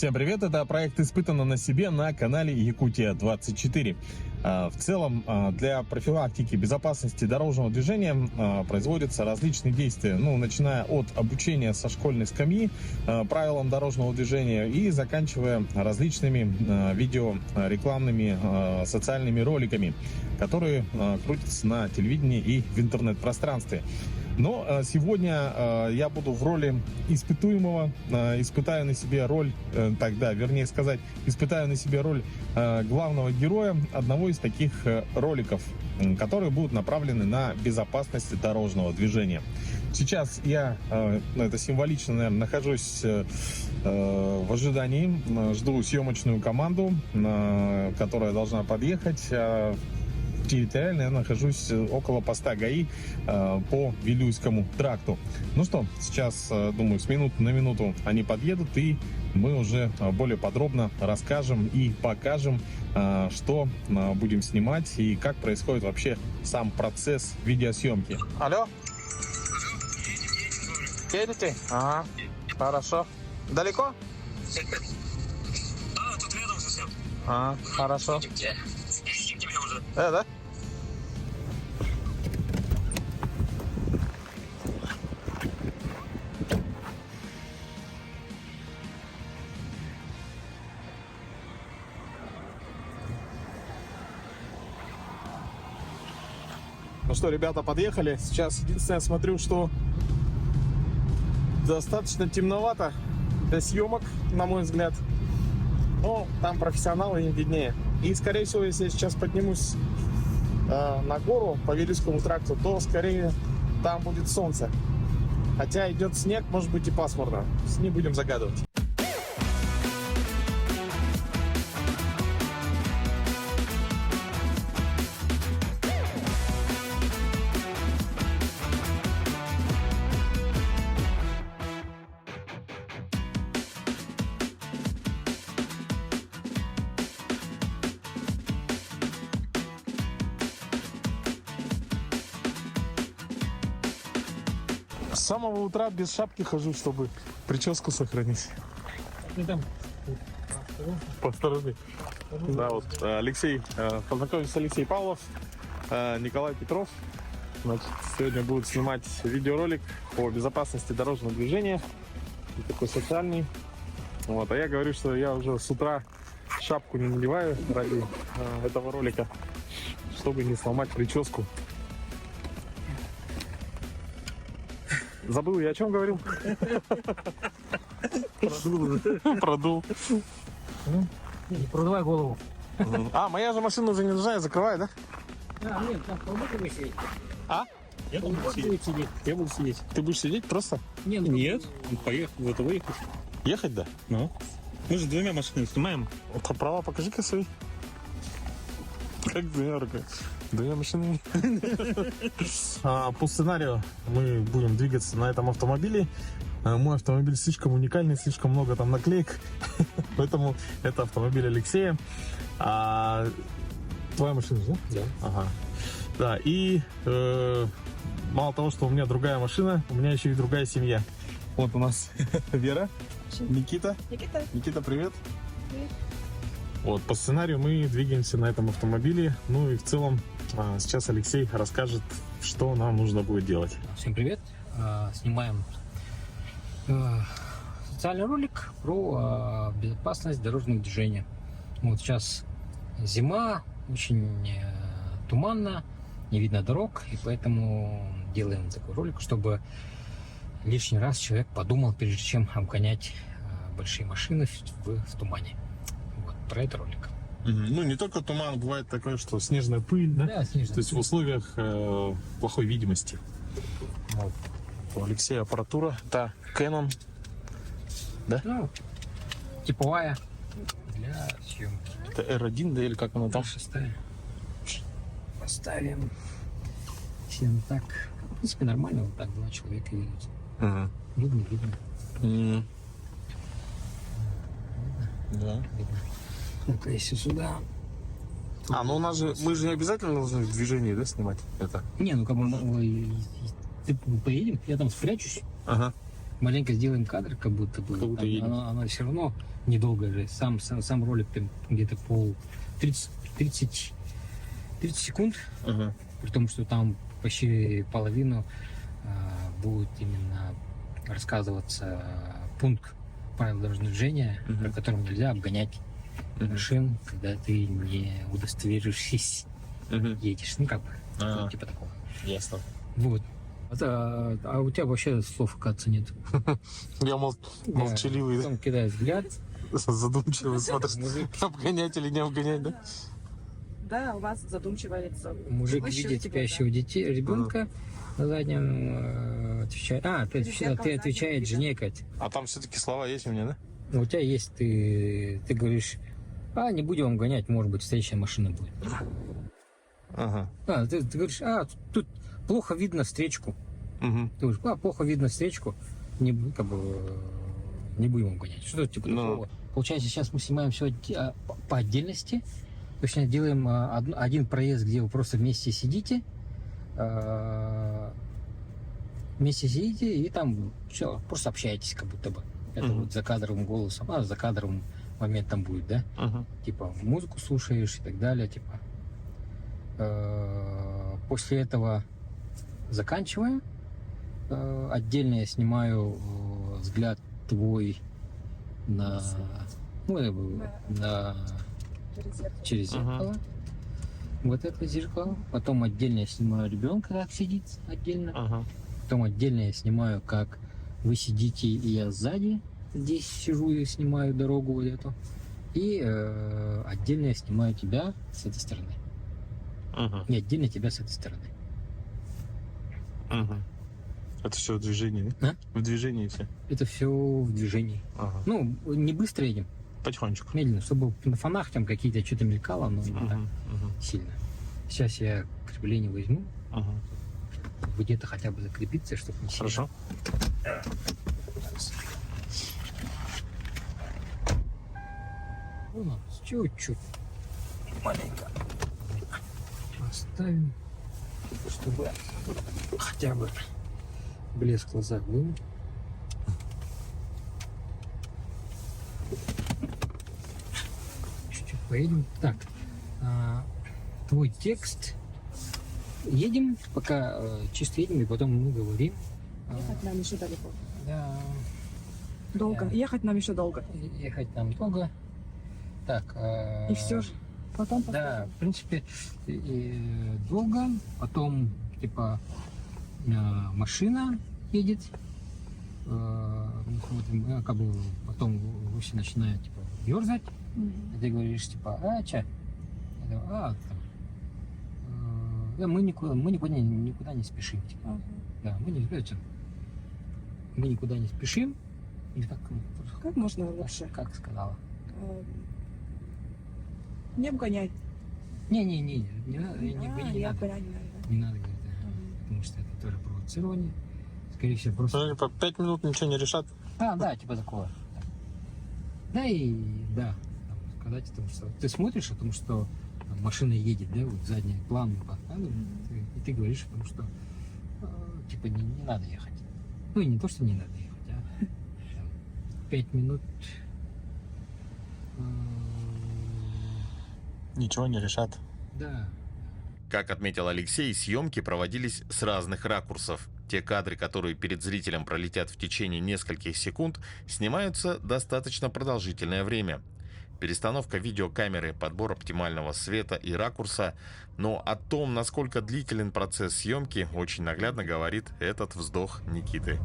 Всем привет, это проект «Испытано на себе» на канале Якутия-24. В целом, для профилактики безопасности дорожного движения производятся различные действия, начиная от обучения со школьной скамьи правилам дорожного движения и заканчивая различными видеорекламными социальными роликами, которые крутятся на телевидении и в интернет-пространстве. Но сегодня я буду в роли испытуемого, испытаю на себе роль главного героя одного из таких роликов, которые будут направлены на безопасность дорожного движения. Сейчас я, это символично, наверное, нахожусь в ожидании, жду съемочную команду, которая должна подъехать. Территориально я нахожусь около поста ГАИ по Вилюйскому тракту. Ну что, сейчас, думаю, с минуты на минуту они подъедут, и мы уже более подробно расскажем и покажем, что будем снимать и как происходит вообще сам процесс видеосъемки. Алло? Едете? Ага, хорошо. Далеко? Тут рядом совсем. Хорошо. Идите к тебе уже. Да? Ну что, ребята подъехали. Сейчас единственное, смотрю, что достаточно темновато для съемок, на мой взгляд. Но там профессионалы, им виднее. И, скорее всего, если я сейчас поднимусь на гору по Вилюйскому тракту, то, скорее, там будет солнце. Хотя идет снег, может быть и пасмурно. Не будем загадывать. С самого утра без шапки хожу, чтобы прическу сохранить. Поосторожней. Да, вот Алексей, познакомился Алексей Павлов, Николай Петров. Значит, сегодня будут снимать видеоролик по безопасности дорожного движения. Такой социальный. Вот, а я говорю, что я уже с утра шапку не надеваю ради этого ролика, чтобы не сломать прическу. Забыл, я о чем говорил? Продул. Не продавай голову. Моя же машина уже не нужна, я закрываю, да? Нет, там вы сидеть. Я буду сидеть. Я буду сидеть. Ты будешь сидеть просто? Нет, поехать, выехать. Ехать, да? Ну. Мы же двумя машинами снимаем. Права покажи-ка свои. Как двумя руками. Двумя машинами. По сценарию мы будем двигаться на этом автомобиле. Мой автомобиль слишком уникальный, слишком много там наклеек. Поэтому это автомобиль Алексея. Твоя машина, да? Да. Ага. Да, и мало того, что у меня другая машина, у меня еще и другая семья. Вот у нас Вера, Никита. Никита, привет. Привет. Вот, по сценарию мы двигаемся на этом автомобиле. Ну и в целом сейчас Алексей расскажет, что нам нужно будет делать. Всем привет. Снимаем социальный ролик про безопасность дорожного движения. Вот сейчас зима, очень туманно, не видно дорог, и поэтому делаем такой ролик, чтобы лишний раз человек подумал, прежде чем обгонять большие машины в тумане. Вот, про это ролик. Ну, не только туман, бывает такое, что снежная пыль, да? Да, снежная. То есть в условиях плохой видимости. Вот. У Алексея аппаратура. Это Canon. Да? Ну, типовая для съемки. Это R1, да, или как она там? Шестая. Поставим. Всем так. В принципе, нормально. Вот так два человека едут. Ага. Видно. Да. Видно. Ну-ка, если сюда. Ну у нас же, мы же не обязательно должны в движении, да, снимать это? Не, ну как бы поедем, я там спрячусь. Ага. маленько сделаем кадр, как будто бы. Как будто едем. Оно все равно недолго же. Сам ролик там где-то 30 секунд, Ага. при том, что там почти половину будет именно рассказываться пункт правил дорожного движения, Мгм. по которым нельзя обгонять машин, когда ты не удостоверившись едешь. Ну, как бы, А, типа такого. ясно. Вот. А у тебя вообще слов, оказывается, нет. Я молчаливый, Потом кидает взгляд. задумчивый, смотришь, Мужик, обгонять или не обгонять, да? Да, у вас задумчивое лицо. мужик Вы видит щурите спящего ребенка на заднем, отвечает. Ты отвечаешь жене, Кать. А там все-таки слова есть у меня, да? У тебя есть, ты говоришь, не будем вам гонять, может быть, встречная машина будет. Ага. Ты говоришь, тут плохо видно встречку. Угу. Ты говоришь, плохо видно встречку, не будем вам гонять. Что-то типа такого. Получается, сейчас мы снимаем все по отдельности. Точно делаем один проезд, где вы просто вместе сидите. И там все, просто общаетесь, как будто бы. Это Мгм. вот за кадровым голосом, за кадровым моментом будет, да? Угу. Типа музыку слушаешь и так далее, типа. После этого заканчиваем. Отдельно я снимаю взгляд твой на через Ага. зеркало. Вот это зеркало. Потом отдельно я снимаю ребенка, как сидит отдельно. Ага. Потом отдельно я снимаю, как вы сидите, и я сзади здесь сижу и снимаю дорогу вот эту. И отдельно я снимаю тебя с этой стороны. Угу. И отдельно тебя с этой стороны. Угу. Это все в движении, да? В движении все. Это все в движении. Ага. Ну, не быстро едем, Потихонечку. медленно, чтобы на фонах там какие-то что-то мелькало, но не так Угу. сильно. Сейчас я крепление возьму, Угу. где-то хотя бы закрепиться, чтобы не сильно. Хорошо. Ну, чуть-чуть, маленько поставим, чтобы хотя бы блеск в глазах был. Чуть-чуть поедем. Так, твой текст. Едем, пока чисто едем, и потом мы говорим. Ехать нам еще далеко. Да, Долго. Я- Ехать нам еще долго. ехать нам долго. Так. И все же. Потом Да, в принципе, долго. Потом, типа, машина едет. Мы смотрим, как бы потом Руси начинает, типа, ерзать. Мгм. И ты говоришь, типа, ча? Я говорю, там. Да, мы никуда не спешим. Типа. Ага. Да, мы никуда не спешим. Или Как можно лучше? как сказала? Не обгонять. Не надо, не Не надо. обгонять не надо. Не надо говорить, потому что это тоже провоцирование. Скорее всего, просто... Подожди, по 5 минут ничего не решат. Да, типа такого. Да, там, сказать о том, что ты смотришь о том, что там, машина едет, да, вот задний план показывает, и ты говоришь о том, что типа не надо ехать. Ну и не то, что не надо ехать, а 5 минут. Ничего не решат. Да. Как отметил Алексей, съемки проводились с разных ракурсов. Те кадры, которые перед зрителем пролетят в течение нескольких секунд, снимаются достаточно продолжительное время. Перестановка видеокамеры, подбор оптимального света и ракурса, но о том, насколько длителен процесс съемки, очень наглядно говорит этот вздох Никиты.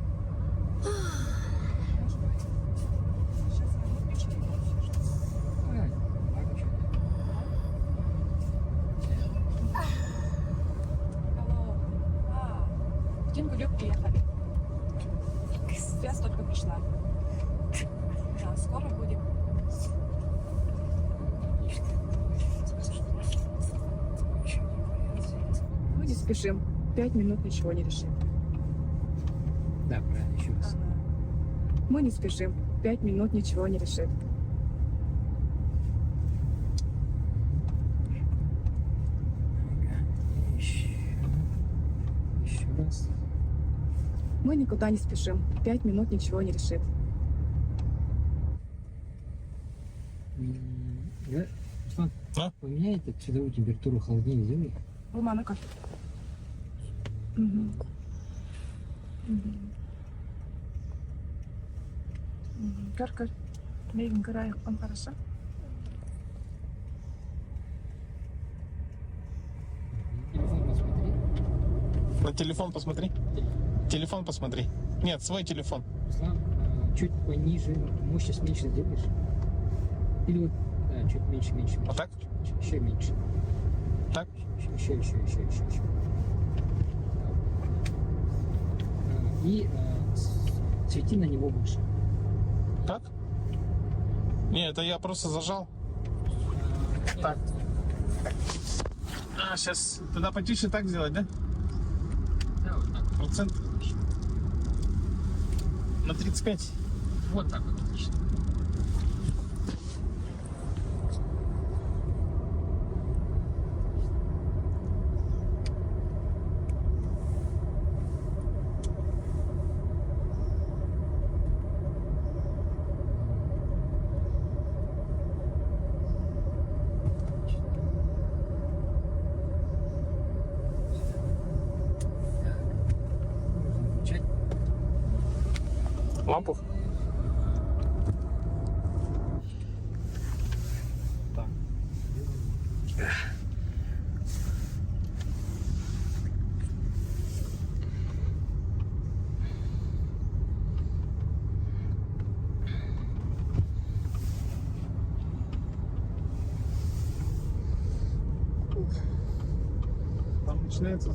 В Тингулюк приехали. Связь только пришла. Да, скоро будем. Мы не спешим. 5 минут ничего не решим. Да, правильно, еще раз. Мы не спешим. 5 минут ничего не решим. Еще раз. Мы никуда не спешим. 5 минут ничего не решит. Да, Руслан, А? поменяй световую температуру холоднее сделай. Рома, ну-ка. Мгм. Мгм. Мгм. Кар-кар. Мейгин Караев, он хорошо? Телефон посмотри. На телефон посмотри. Телефон посмотри. Нет, свой телефон. Руслан, чуть пониже, мощность меньше сделаешь. Или вот, да, чуть меньше, меньше, меньше. Вот так? Еще меньше. Так? Еще. И свети на него больше. Так? Не, это я просто зажал. Так. А, сейчас тогда потише так сделать, да? Да, вот так. Процент на 35. Вот так вот, отлично. Можно включать. Лампу? Так. Там начинается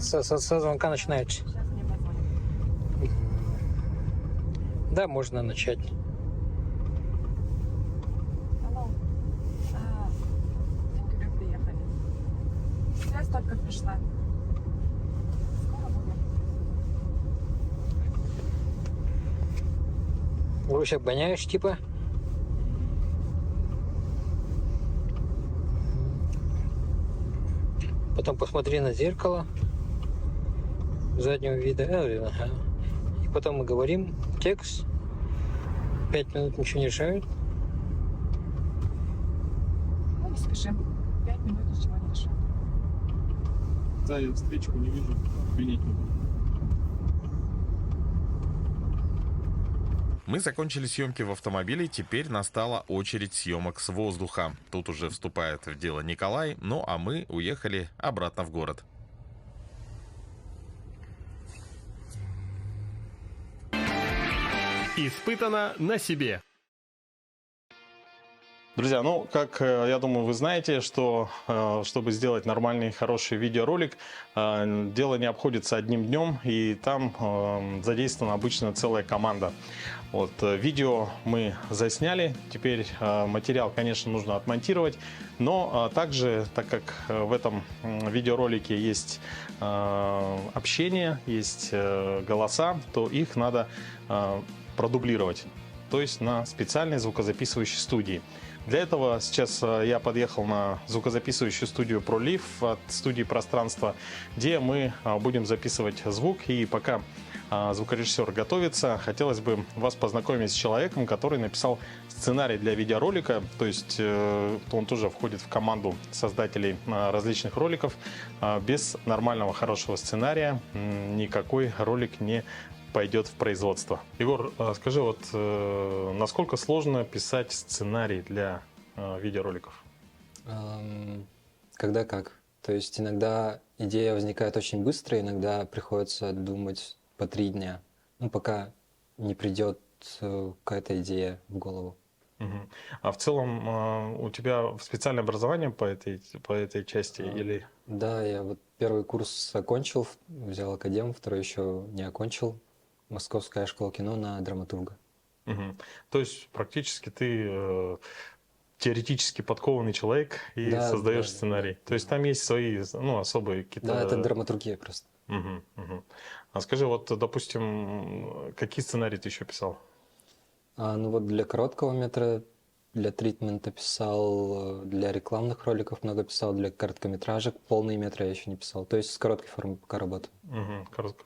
Со звонка начинается. Сейчас мне позвонит. Да, можно начать. Алло. Деньги приехали. Связь только пришла. Скоро будем. Гусь обгоняешь, типа? Потом посмотри на зеркало заднего вида. Ага. И потом мы говорим текст. 5 минут ничего не решают. Мы не спешим. 5 минут ничего не решит. Да, я встречку не вижу. Винить не буду. Мы закончили съемки в автомобиле, теперь настала очередь съемок с воздуха. Тут уже вступает в дело Николай, ну а мы уехали обратно в город. Испытано на себе. Друзья, ну, как я думаю, вы знаете, что чтобы сделать нормальный, хороший видеоролик, дело не обходится одним днем, и там задействована обычно целая команда. Вот, видео мы засняли, теперь материал, конечно, нужно отмонтировать, но также, так как в этом видеоролике есть общение, есть голоса, то их надо продублировать, то есть на специальной звукозаписывающей студии. Для этого сейчас я подъехал на звукозаписывающую студию ProLive от студии «Пространство», где мы будем записывать звук. И пока звукорежиссер готовится, хотелось бы вас познакомить с человеком, который написал сценарий для видеоролика. То есть он тоже входит в команду создателей различных роликов. Без нормального, хорошего сценария никакой ролик не пойдет в производство. Егор, скажи, вот насколько сложно писать сценарий для видеороликов? Когда как. То есть иногда идея возникает очень быстро, иногда приходится думать по 3 дня, ну, пока не придет какая-то идея в голову. Мгм. А в целом у тебя специальное образование по этой части или... Да, я вот первый курс окончил, взял академ, второй еще не окончил. Московская школа кино на драматурга. Мгм. То есть практически ты теоретически подкованный человек и Да, создаешь да, да, сценарий. да. То есть там есть свои, ну, особые какие-то... Да, это драматургия просто. Мгм, мгм. А скажи, вот, допустим, какие сценарии ты еще писал? Ну вот для короткого метра, для тритмента писал, для рекламных роликов много писал, для короткометражек полные метры я еще не писал. То есть с короткой формы пока работаю. Мгм, коротко.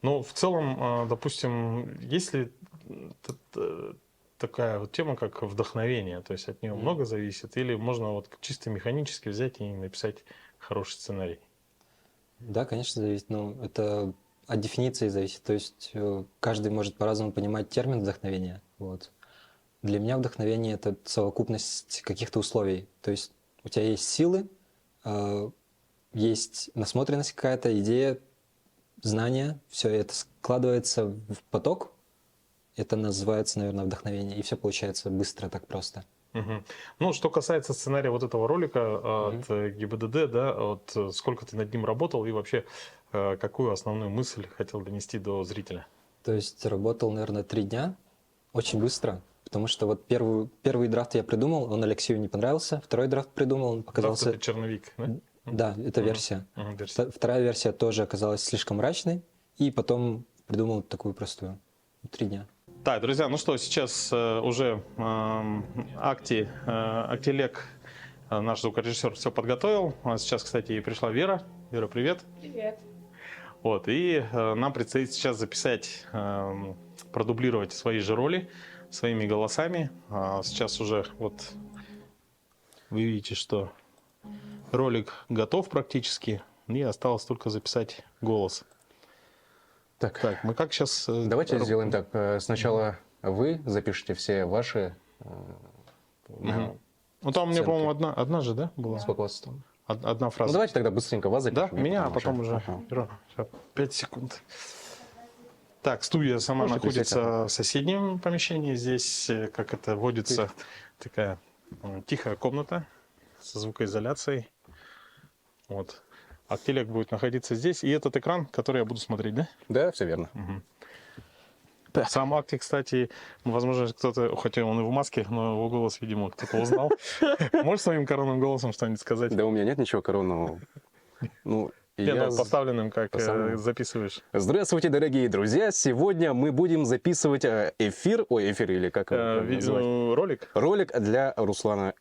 Но в целом, допустим, есть ли такая вот тема, как вдохновение, то есть от нее много зависит, или можно вот чисто механически взять и написать хороший сценарий? Да, конечно, зависит. Но это от дефиниции зависит. То есть каждый может по-разному понимать термин вдохновения. Вот. Для меня вдохновение — это совокупность каких-то условий. То есть у тебя есть силы, есть насмотренность какая-то, идея, знания, все это складывается в поток. Это называется, наверное, вдохновение. И все получается быстро, так просто. Мгм. Ну, что касается сценария вот этого ролика от ГИБДД, да, вот сколько ты над ним работал и вообще какую основную мысль хотел донести до зрителя? То есть работал, наверное, 3 дня. Очень быстро. Потому что вот первый драфт я придумал, он Алексею не понравился. Второй драфт придумал, он Драфт показался... это черновик, да? Да, это версия. Версия. Вторая версия тоже оказалась слишком мрачной. И потом придумал такую простую. 3 дня. Так, друзья, ну что, сейчас уже Актилек, наш звукорежиссер, все подготовил. А сейчас, кстати, и пришла Вера. Вера, привет. Привет. Вот, и нам предстоит сейчас записать, продублировать свои же роли своими голосами. Сейчас уже вот вы видите, что ролик готов практически, и осталось только записать голос. Так, мы как сейчас... Давайте сделаем так. Сначала вы запишите все ваши... Ну, там у меня, по-моему, одна же, да, была? Сколько у вас там? Одна фраза. Ну, давайте тогда быстренько вас Да, запишем. меня, а потом уже... Ага. 5 секунд. Так, студия сама Можете находится в соседнем помещении. Здесь, как это водится, такая тихая комната со звукоизоляцией. Вот. Актилек будет находиться здесь. И этот экран, который я буду смотреть, да? Да, все верно. Сам Акти, кстати, возможно, кто-то, хотя он и в маске, но его голос, видимо, кто-то узнал. Можешь своим коронным голосом что-нибудь сказать? Да у меня нет ничего коронного. Ну, Нет, я... поставленным, как поставленным. записываешь. Здравствуйте, дорогие друзья! Сегодня мы будем записывать эфир или как его назвать? Ролик? Ролик для Руслана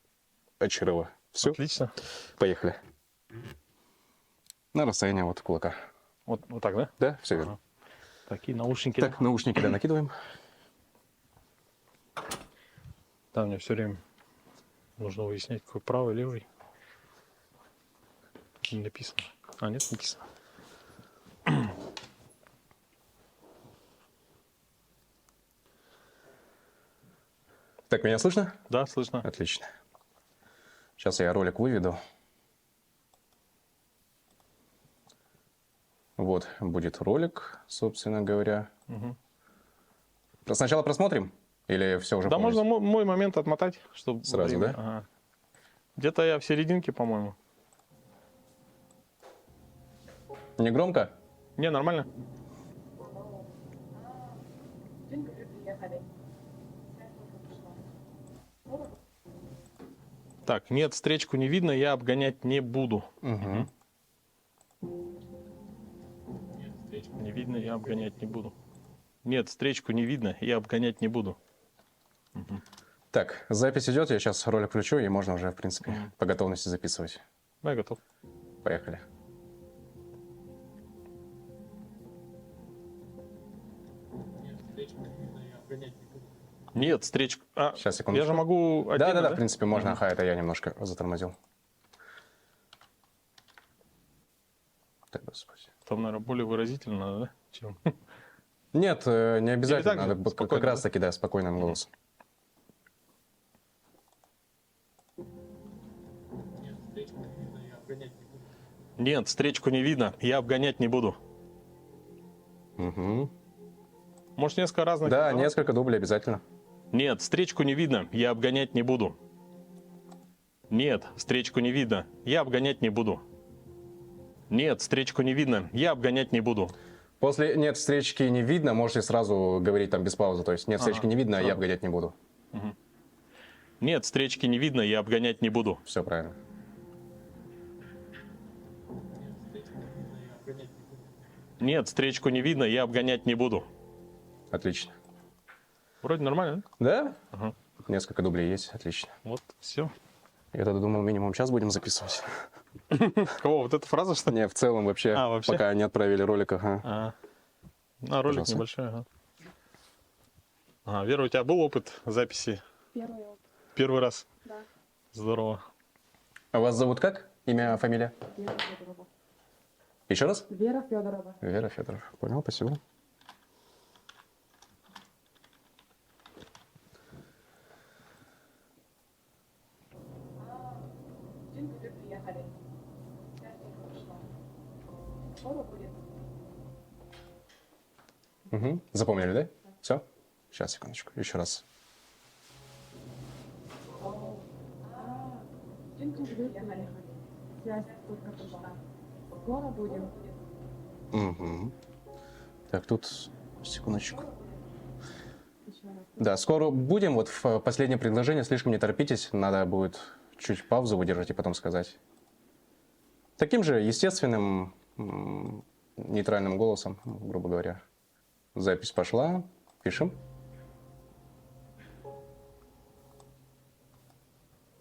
Очарова. Все, Отлично. поехали. На расстояние вот кулака. Вот так, да? Да, все верно. Такие наушники. Так, наушники, да, накидываем. Да, мне все время нужно выяснять, какой правый, левый. Не написано. А, нет, написано. Так, меня слышно? Да, слышно. Отлично. Сейчас я ролик выведу. Вот будет ролик, собственно говоря. Сначала просмотрим? Или все уже Да, полностью? можно мой момент отмотать, чтобы Сразу, время. да? Ага. Где-то я в серединке, по-моему. Не громко? Не, нормально. Так, нет, встречку не видно, я обгонять не буду. Угу. Нет, встречку не видно, я обгонять не буду. Нет, встречку не видно, я обгонять не буду. Так, запись идет, я сейчас ролик включу, и можно уже, в принципе, по готовности записывать. Да, я готов. Поехали. Нет, встречку... А, Сейчас, секундочку. я же могу... отдельно, Да, в принципе, можно. Ага, это я немножко затормозил. Так, господи. Там, наверное, более выразительно надо, да? Чем... Нет, не обязательно. так же? Надо как Спокойно, раз да? таки, да, спокойным голосом. Нет, встречку не видно, я обгонять не буду. Угу. Может, несколько разных... Да, интонаций? несколько дублей обязательно. Нет, встречку не видно, я обгонять не буду. Нет, встречку не видно, я обгонять не буду. Нет, встречку не видно, я обгонять не буду. После «нет встречки не видно» можете сразу говорить там без паузы. То есть «нет встречки не видно», я обгонять не буду. Нет, встречки не видно, я обгонять не буду. Все правильно. Нет, встречку не видно, я обгонять не буду. Отлично. Вроде нормально, да? Да? Ага. Несколько дублей есть, отлично. Вот, все. Я тогда думал, минимум час будем записывать. Кого, вот эта фраза, что ли? Не, в целом вообще, А, вообще? пока не отправили ролик, ага. А. Ролик Пожалуйста. небольшой, ага. Ага, Вера, у тебя был опыт записи? Первый раз? Да. Здорово. А вас зовут как? Имя, фамилия? Вера Федорова. Еще раз? Вера Федорова. Вера Федоров. Понял, спасибо. Приехали. Скоро будет. Угу. Запомнили, да? Все? Сейчас, секундочку. Еще раз. Приехали. Связь только пришла. Скоро будем. Угу. Так, тут секундочку. Еще раз. Да, скоро будем. Вот в последнее предложение, слишком не торопитесь. Надо будет чуть паузу выдержать и потом сказать. Таким же естественным, нейтральным голосом, грубо говоря. Запись пошла. Пишем.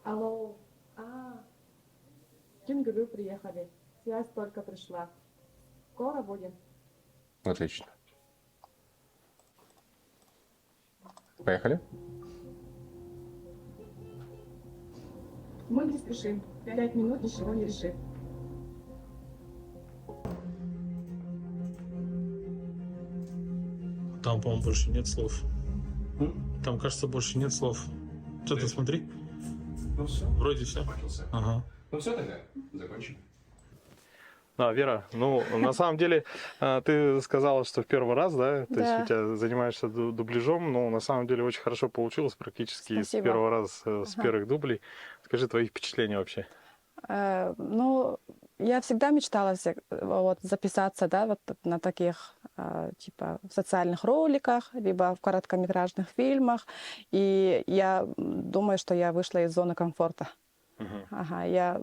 Алло. Кенгуру приехали. Связь только пришла. Скоро будем. Отлично. Поехали. Мы не спешим. 5 минут ничего не решим. Там, по-моему, больше нет слов. Там, кажется, больше нет слов. Что-то смотри. Ну все. Вроде все. Ага. Ну все тогда. Закончим. Да, Вера, ну, на самом деле, ты сказала, что в первый раз, да? То есть у тебя занимаешься дубляжом, но на самом деле очень хорошо получилось, практически с первого раза, с первых дублей. Скажи твои впечатления вообще. Ну, я всегда мечтала вот, записаться, да, вот на таких, типа, в социальных роликах, либо в короткометражных фильмах. И я думаю, что я вышла из зоны комфорта. Ага, я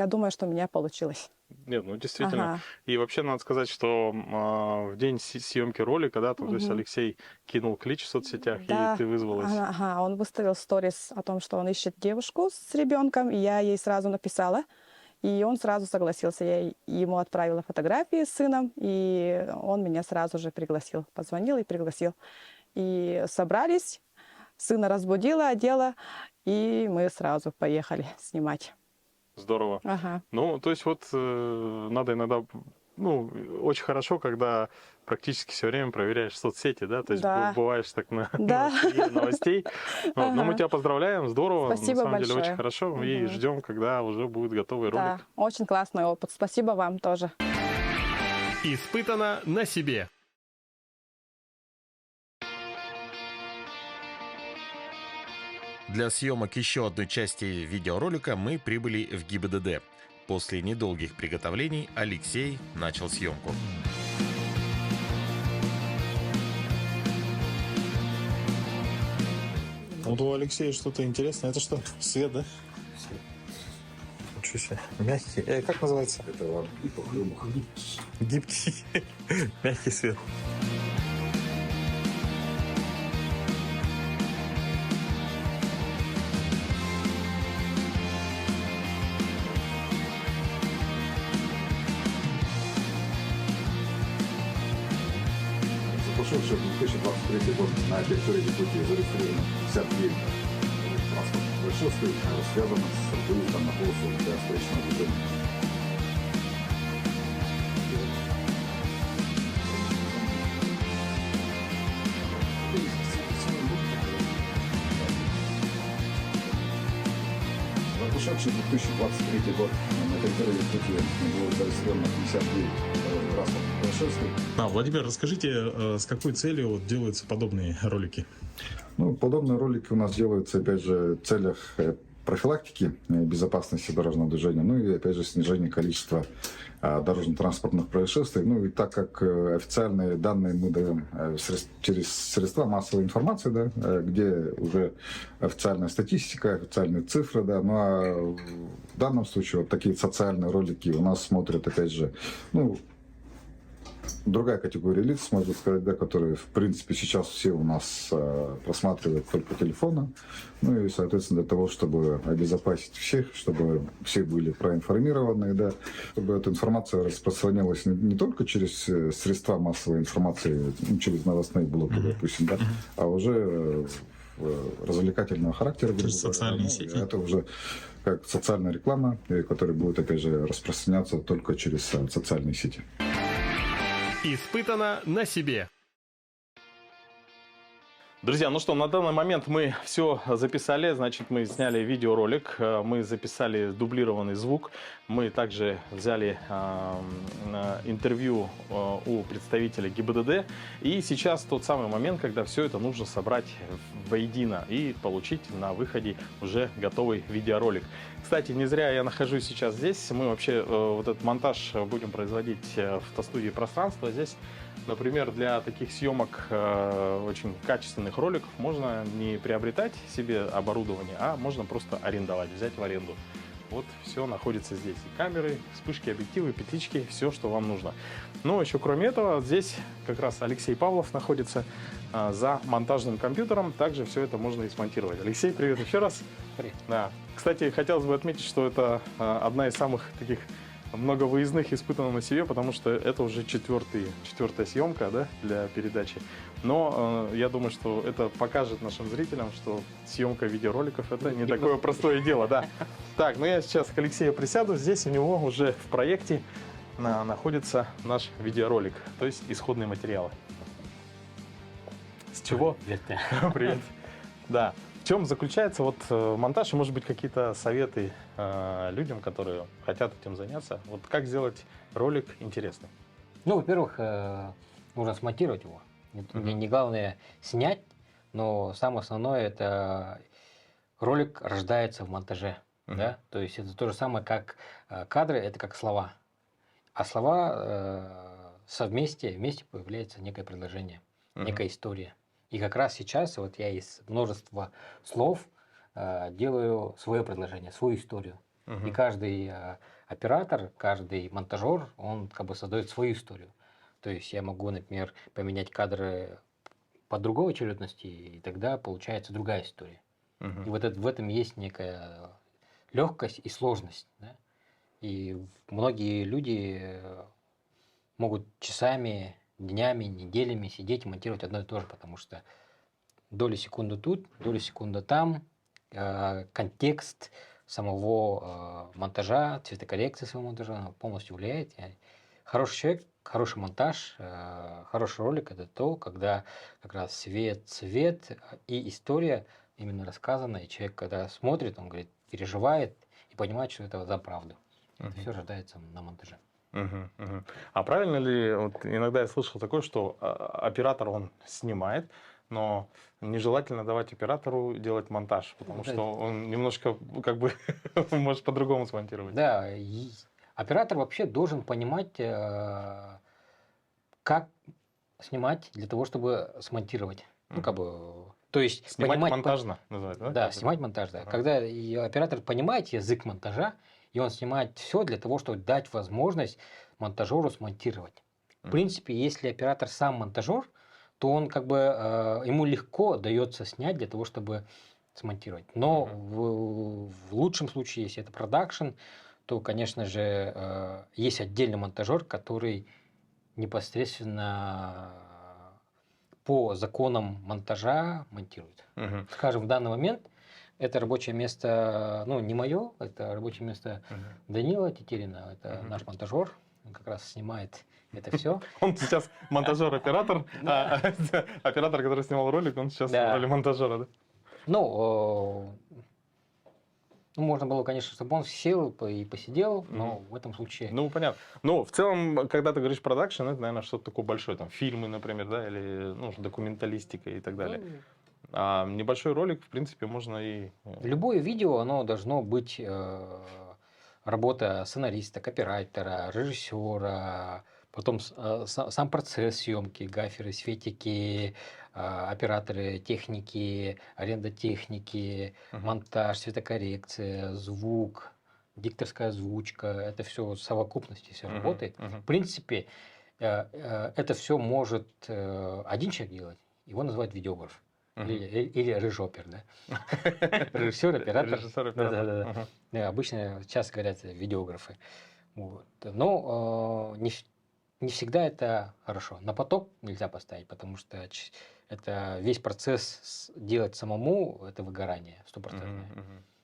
думаю, что у меня получилось. Нет, ну действительно. Ага. И вообще надо сказать, что в день съемки ролика, да, там, то есть Алексей кинул клич в соцсетях, Да. и ты вызвалась. Ага, он выставил сторис о том, что он ищет девушку с ребенком, и я ей сразу написала, и он сразу согласился. Я ему отправила фотографии с сыном, и он меня сразу же пригласил. Позвонил и пригласил. И собрались, сына разбудила, одела, и мы сразу поехали снимать. Здорово. Ага. Ну, то есть вот надо иногда, ну, очень хорошо, когда практически все время проверяешь соцсети, да, то есть Да. бываешь так на Да. острие новостей. Вот, но мы тебя поздравляем, здорово, Спасибо на самом деле большое. очень хорошо, и ждем, когда уже будет готовый Да, ролик. очень классный опыт. Спасибо вам тоже. Испытано на себе. Для съемок еще одной части видеоролика мы прибыли в ГИБДД. После недолгих приготовлений Алексей начал съемку. Вот у Алексея что-то интересное. Это что? Свет, да? Ничего себе. Мягкий. Как называется? Это гибкий. Мягкий свет. Прошедший 2023 год на территории пути зарегистрировано 59 транспортных происшествий, связанных с выездом на полосу для встречного движения. За прошедший 2023 год на территории пути было зарегистрировано 59 транспортных происшествий. Владимир, расскажите, с какой целью вот делаются подобные ролики? Ну, подобные ролики у нас делаются, опять же, в целях профилактики безопасности дорожного движения, ну и, опять же, снижения количества дорожно-транспортных происшествий. Ну и так как официальные данные мы даем через средства массовой информации, да, где уже официальная статистика, официальные цифры, да, ну а в данном случае вот такие социальные ролики у нас смотрят, опять же, ну, другая категория лиц, можно сказать, да, которые, в принципе, сейчас все у нас просматривают только телефоны. Ну и, соответственно, для того, чтобы обезопасить всех, чтобы все были проинформированы, да, чтобы эта информация распространялась не только через средства массовой информации, ну, через новостные блоки, допустим, да, а уже развлекательного характера. Через социальные сети. Это уже как социальная реклама, которая будет, опять же, распространяться только через социальные сети. Испытано на себе. Друзья, ну что, на данный момент мы все записали, значит, мы сняли видеоролик, мы записали дублированный звук, мы также взяли интервью у представителя ГИБДД, и сейчас тот самый момент, когда все это нужно собрать воедино и получить на выходе уже готовый видеоролик. Кстати, не зря я нахожусь сейчас здесь, мы вообще вот этот монтаж будем производить в фотостудии «Пространство». Здесь, например, для таких съемок очень качественных роликов можно не приобретать себе оборудование, а можно просто арендовать, взять в аренду. Вот все находится здесь. И камеры, вспышки, объективы, петлички, все, что вам нужно. Но еще кроме этого, здесь как раз Алексей Павлов находится за монтажным компьютером. Также все это можно и смонтировать. Алексей, привет еще раз. Привет. Да. Кстати, хотелось бы отметить, что это одна из самых таких многовыездных, испытанных на себе, потому что это уже четвертая съемка, да, для передачи. Но я думаю, что это покажет нашим зрителям, что съемка видеороликов — это не такое простое дело, да. Так, ну я сейчас к Алексею присяду. Здесь у него уже в проекте находится наш видеоролик, то есть исходные материалы. С чего? Привет. Привет. Да. В чем заключается вот монтаж и, может быть, какие-то советы людям, которые хотят этим заняться? Вот как сделать ролик интересным? Ну, во-первых, нужно смонтировать его. Не главное снять, но самое основное — это ролик рождается в монтаже. Да? То есть это то же самое, как кадры, это как слова. А слова вместе появляется некое предложение, некая история. И как раз сейчас вот я из множества слов делаю свое предложение, свою историю. И каждый оператор, каждый монтажер, он как бы создает свою историю. То есть я могу, например, поменять кадры по другой очередности, и тогда получается другая история. И вот в этом есть некая легкость и сложность. Да? И многие люди могут часами, днями, неделями сидеть и монтировать одно и то же, потому что доли секунды тут, доли секунды там, контекст самого монтажа, цветокоррекция своего монтажа полностью влияет. Хороший человек, хороший монтаж, хороший ролик — это то, когда как раз свет, цвет и история именно рассказана, и человек, когда смотрит, он говорит, переживает и понимает, что это за правду. Это все рождается на монтаже. А правильно ли, вот иногда я слышал такое, что оператор, он снимает, но нежелательно давать оператору делать монтаж, потому что он немножко как бы может по-другому смонтировать. Да, оператор вообще должен понимать, как снимать для того, чтобы смонтировать. Ну, как бы, то есть снимать монтажно называют, да? Да, снимать монтаж, да. Когда оператор понимает язык монтажа, и он снимает все для того, чтобы дать возможность монтажеру смонтировать. В принципе, если оператор сам монтажер, то он как бы ему легко дается снять для того, чтобы смонтировать. Но в лучшем случае, если это продакшн, то, конечно же, есть отдельный монтажер, который непосредственно по законам монтажа монтирует. Скажем, в данный момент это рабочее место, ну, не мое, это рабочее место Данила Тетерина, это наш монтажер, он как раз снимает это все. Он сейчас монтажер-оператор, а оператор, который снимал ролик, он сейчас в роли монтажера, да? Ну, можно было, конечно, чтобы он сел и посидел, но в этом случае... Ну, понятно. Ну, в целом, когда ты говоришь продакшн, это, наверное, что-то такое большое, там, фильмы, например, да, или документалистика и так далее. А небольшой ролик, в принципе, можно и... Любое видео, оно должно быть работа сценариста, копирайтера, режиссера, потом сам процесс съемки, гаферы, светики, операторы техники, аренда техники, монтаж, цветокоррекция, звук, дикторская озвучка. Это все в совокупности все работает. В принципе, это все может один человек делать, его называют видеограф. Или режопер, да? Режиссер, оператор. Режиссер, Да-да-да. оператор. Да, обычно часто говорят видеографы. Вот. Но не всегда это хорошо. На поток нельзя поставить, потому что это весь процесс делать самому, это выгорание стопроцентное.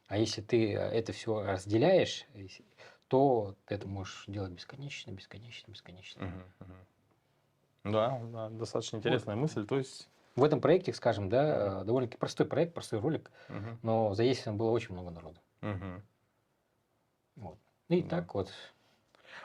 А если ты это все разделяешь, то ты это можешь делать бесконечно, бесконечно, бесконечно. Да, да, достаточно интересная мысль. То есть... В этом проекте, скажем, да, довольно-таки простой проект, простой ролик, но задействовано было очень много народу. Вот. И так вот.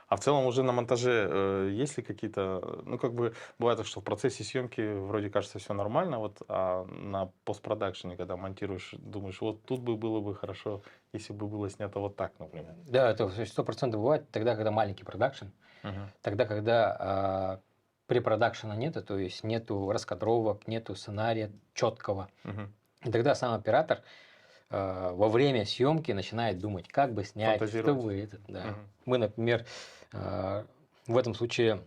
А в целом уже на монтаже есть ли какие-то, ну как бы бывает, что в процессе съемки вроде кажется все нормально, вот, а на постпродакшене, когда монтируешь, думаешь, вот тут бы было бы хорошо, если бы было снято вот так, например. Да, это 100% бывает тогда, когда маленький продакшн, тогда, когда препродакшена нет, то есть нету раскадровок, нету сценария четкого. И тогда сам оператор во время съемки начинает думать, как бы снять, что бы это. Да. Мы, например, в этом случае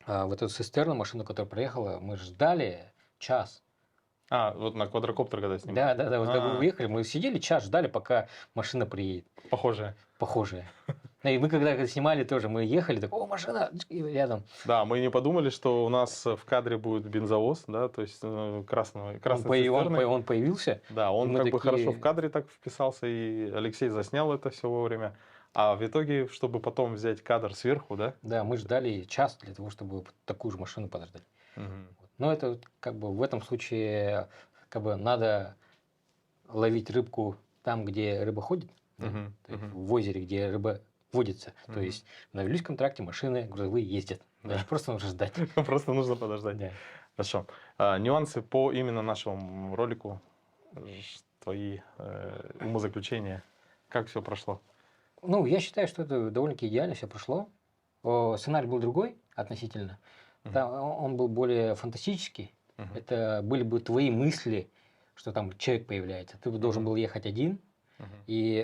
вот эту цистерну, машину, которая проехала, мы ждали час. А, вот на квадрокоптер когда снимали? Да, вот когда мы уехали, мы сидели час, ждали, пока машина приедет. Похожая. И мы когда снимали тоже, мы ехали, так, о, машина рядом. Да, мы не подумали, что у нас в кадре будет бензовоз, да, то есть красный он появился. Да, он как бы хорошо в кадре так вписался, и Алексей заснял это все вовремя. А в итоге, чтобы потом взять кадр сверху, да? Да, мы ждали час для того, чтобы такую же машину подождать. Но это как бы в этом случае как бы надо ловить рыбку там, где рыба ходит, в озере, где рыба водится. То есть на Вилюйском тракте машины грузовые ездят. Просто нужно ждать. Просто нужно подождать. Да. Хорошо. Нюансы по именно нашему ролику, твои умозаключения, как все прошло? Ну, я считаю, что это довольно-таки идеально все прошло. Сценарий был другой относительно. Там он был более фантастический. Это были бы твои мысли, что там человек появляется. Ты должен был ехать один, и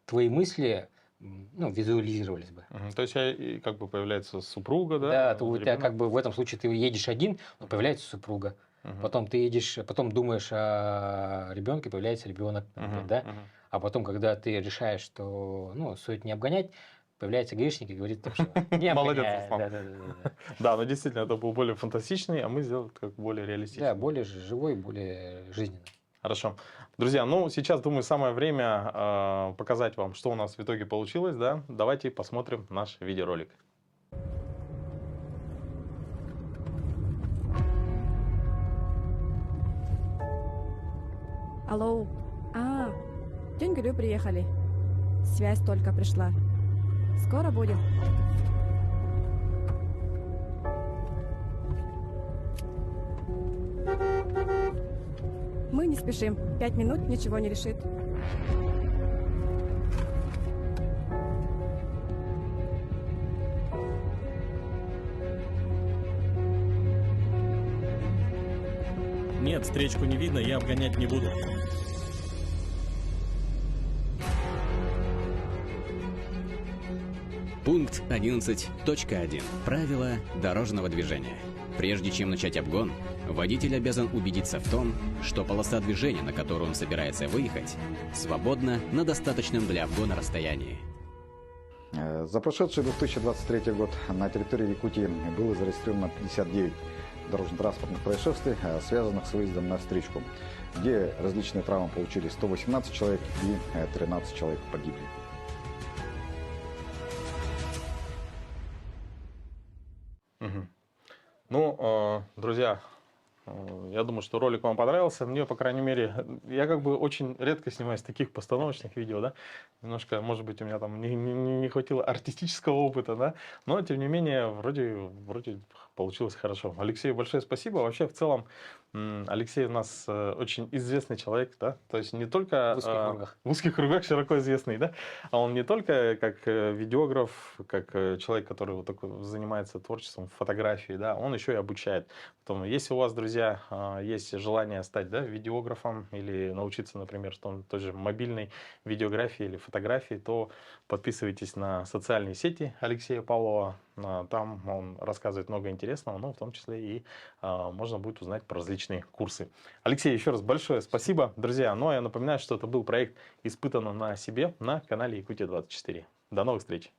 твои мысли визуализировались бы. То есть как бы появляется супруга, да? Да, у тебя как бы в этом случае ты едешь один, но появляется супруга. Потом ты едешь, потом думаешь о ребенке, появляется ребенок, да? А потом, когда ты решаешь, что стоит не обгонять, появляется грешник и говорит, что не обгоняй. Молодец, Руслан. Да, но действительно, это был более фантастичный, а мы сделали как более реалистичный. Да, более живой, более жизненный. Хорошо. Друзья, сейчас, думаю, самое время показать вам, что у нас в итоге получилось, да? Давайте посмотрим наш видеоролик. Алло. Тёнь Гулю приехали. Связь только пришла. Скоро будем. Мы не спешим. 5 минут ничего не решит. Нет, встречку не видно, я обгонять не буду. Пункт 11.1. Правила дорожного движения. Прежде чем начать обгон, водитель обязан убедиться в том, что полоса движения, на которую он собирается выехать, свободна на достаточном для обгона расстоянии. За прошедший 2023 год на территории Якутии было зарегистрировано 59 дорожно-транспортных происшествий, связанных с выездом на встречку, где различные травмы получили 118 человек и 13 человек погибли. Друзья, я думаю, что ролик вам понравился. Мне, по крайней мере, я как бы очень редко снимаюсь таких постановочных видео, да. Немножко, может быть, у меня там не хватило артистического опыта, да. Но, тем не менее, вроде получилось хорошо. Алексею большое спасибо. Вообще, в целом, Алексей у нас очень известный человек, да. То есть не только в узких кругах широко известный, да. А он не только как видеограф, как человек, который вот такой занимается творчеством, фотографией, да. Он еще и обучает. Потом, если у вас, друзья, есть желание стать, да, видеографом или научиться, например, той же мобильной видеографии или фотографии, то подписывайтесь на социальные сети Алексея Павлова. Там он рассказывает много интересного, но в том числе и можно будет узнать про различные курсы. Алексей, еще раз большое спасибо, друзья. Ну а я напоминаю, что это был проект «Испытано на себе» на канале Якутия 24. До новых встреч!